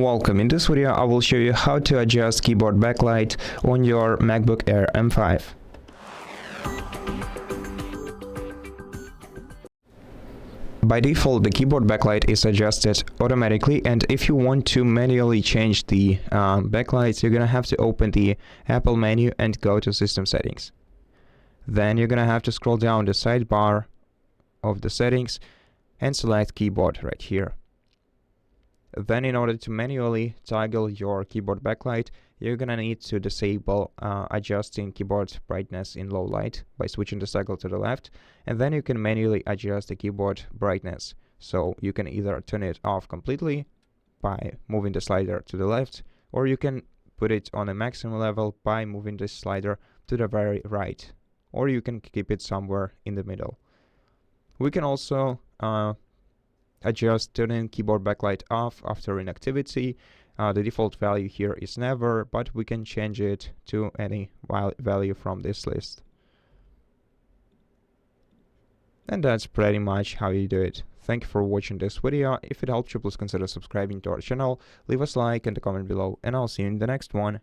and welcome. In this video I will show you how to adjust keyboard backlight on your MacBook Air M5. By default, the keyboard backlight is adjusted automatically, and if you want to manually change the backlights, you're gonna have to open the Apple menu and go to System Settings. Then you're gonna have to scroll down the sidebar of the settings and select keyboard right here. Then in order to manually toggle your keyboard backlight, you're gonna need to disable adjusting keyboard brightness in low light by switching the toggle to the left, and then you can manually adjust the keyboard brightness. So you can either turn it off completely by moving the slider to the left, or you can put it on a maximum level by moving this slider to the very right, or you can keep it somewhere in the middle. We can also adjust turning keyboard backlight off after inactivity. The default value here is never, but we can change it to any value from this list. And that's pretty much how you do it. Thank you for watching this video. If it helped you, please consider subscribing to our channel, leave us a like and a comment below, and I'll see you in the next one.